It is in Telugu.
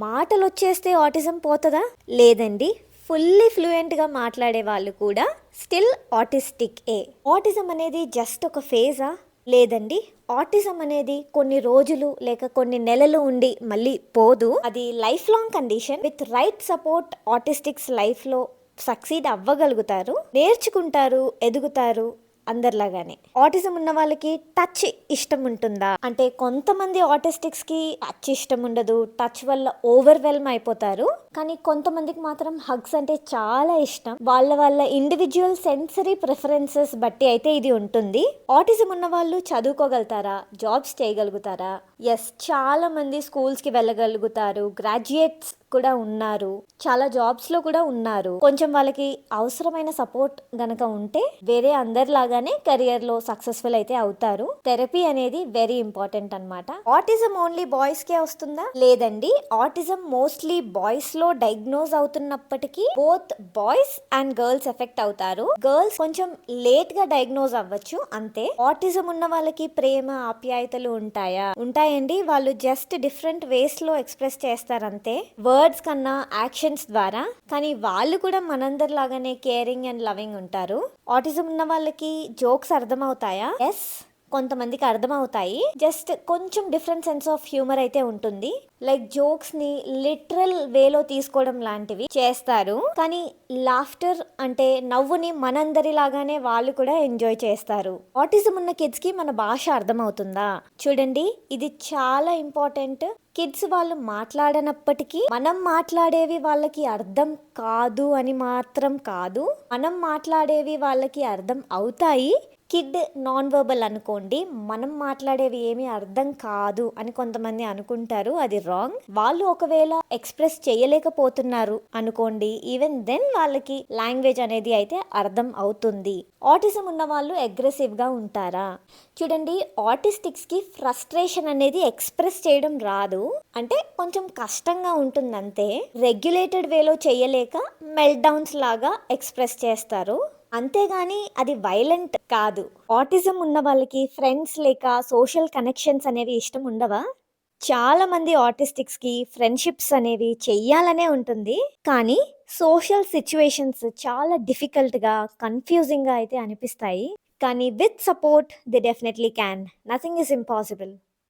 మాటలొచ్చేస్తే ఆటిజం పోతదా? లేదండి. ఫుల్లీ ఫ్లూయెంట్‌గా మాట్లాడే వాళ్ళు కూడా స్టిల్ ఆటిస్టిక్‌ఏ. ఆటిజం అనేది జస్ట్ ఒక ఫేజా? లేదండి. ఆటిజం అనేది కొన్ని రోజులు లేక కొన్ని నెలలు ఉండి మళ్ళీ పోదు. అది life long condition. With right support ఆటిస్టిక్స్ లైఫ్‌లో సక్సీడ్ అవ్వగలుగుతారు, నేర్చుకుంటారు, ఎదుగుతారు అందరిలాగానే. ఆటిజం ఉన్న వాళ్ళకి టచ్ ఇష్టం ఉంటుందా అంటే కొంతమంది ఆటిస్టిక్స్ కి టచ్ ఇష్టం ఉండదు, టచ్ వల్ల ఓవర్వెల్మ్ అయిపోతారు. కానీ కొంతమందికి మాత్రం హగ్స్ అంటే చాలా ఇష్టం. వాళ్ళ వాళ్ళ ఇండివిజువల్ సెన్సరీ ప్రిఫరెన్సెస్ బట్టి అయితే ఇది ఉంటుంది. ఆటిజం ఉన్న వాళ్ళు చదువుకోగలుగుతారా, జాబ్స్ చేయగలుగుతారా? ఎస్, చాలా మంది స్కూల్స్ కి వెళ్ళగలుగుతారు, గ్రాడ్యుయేట్స్ కూడా ఉన్నారు, చాలా జాబ్స్ లో కూడా ఉన్నారు. కొంచెం వాళ్ళకి అవసరమైన సపోర్ట్ గనక ఉంటే వేరే అందరిలాగానే కెరియర్ లో సక్సెస్ఫుల్ అయితే అవుతారు. థెరపీ అనేది వెరీ ఇంపార్టెంట్ అన్నమాట. ఆటిజం ఓన్లీ బాయ్స్ కే వస్తుందా? లేదండి. ఆటిజం మోస్ట్లీ బాయ్స్ లో డయాగ్నోజ్ అవుతున్నప్పటికీ both boys and girls affect అవుతారు. గర్ల్స్ కొంచెం లేట్ గా డయాగ్నోజ్ అవ్వచ్చు అంతే. ఆటిజం ఉన్న వాళ్ళకి ప్రేమ ఆప్యాయతలు ఉంటాయా? ఉంటాయండి. వాళ్ళు జస్ట్ డిఫరెంట్ వేస్ లో ఎక్స్ప్రెస్ చేస్తారంతే, వర్డ్స్ కన్నా యాక్షన్స్ ద్వారా. కానీ వాళ్ళు కూడా మనందరిలాగానే కేరింగ్ అండ్ లవింగ్ ఉంటారు. ఆటిజం ఉన్న వాళ్ళకి జోక్స్ అర్థమవుతాయా? ఎస్, కొంతమందికి అర్థమవుతాయి. జస్ట్ కొంచెం డిఫరెంట్ సెన్స్ ఆఫ్ హ్యూమర్ అయితే ఉంటుంది. లైక్ జోక్స్ ని లిటరల్ వేలో తీసుకోవడం లాంటివి చేస్తారు. కానీ లాఫ్టర్ అంటే నవ్వుని మనందరిలాగానే వాళ్ళు కూడా ఎంజాయ్ చేస్తారు. ఆటిజం ఉన్న కిడ్స్ కి మన భాష అర్థమవుతుందా? చూడండి, ఇది చాలా ఇంపార్టెంట్. కిడ్స్ వాళ్ళు మాట్లాడనప్పటికీ మనం మాట్లాడేవి వాళ్ళకి అర్థం కాదు అని మాత్రం కాదు, మనం మాట్లాడేవి వాళ్ళకి అర్థం అవుతాయి. కిడ్ నాన్ వర్బల్ అనుకోండి, మనం మాట్లాడేవి ఏమీ అర్థం కాదు అని కొంతమంది అనుకుంటారు. అది రాంగ్. వాళ్ళు ఒకవేళ ఎక్స్ప్రెస్ చేయలేకపోతున్నారు అనుకోండి, ఈవెన్ దెన్ వాళ్ళకి లాంగ్వేజ్ అనేది అయితే అర్థం అవుతుంది. ఆటిజం ఉన్న వాళ్ళు అగ్రెసివ్ గా ఉంటారా? చూడండి, ఆటిస్టిక్స్ కి ఫ్రస్ట్రేషన్ అనేది ఎక్స్ప్రెస్ చేయడం రాదు, అంటే కొంచెం కష్టంగా ఉంటుంది అంతే. రెగ్యులేటెడ్ వేలో చేయలేక మెల్ట్ డౌన్స్ లాగా ఎక్స్ప్రెస్ చేస్తారు, అంతేగాని అది వైలెంట్ కాదు. ఆటిజం ఉన్న వాళ్ళకి ఫ్రెండ్స్ లేక సోషల్ కనెక్షన్స్ అనేవి ఇష్టం ఉండవా? చాలా మంది ఆటిస్టిక్స్ కి ఫ్రెండ్షిప్స్ అనేవి చెయ్యాలనే ఉంటుంది. కానీ సోషల్ సిచ్యువేషన్స్ చాలా డిఫికల్ట్ గా, కన్ఫ్యూజింగ్ గా అయితే అనిపిస్తాయి. కానీ with support they definitely can. Nothing is impossible.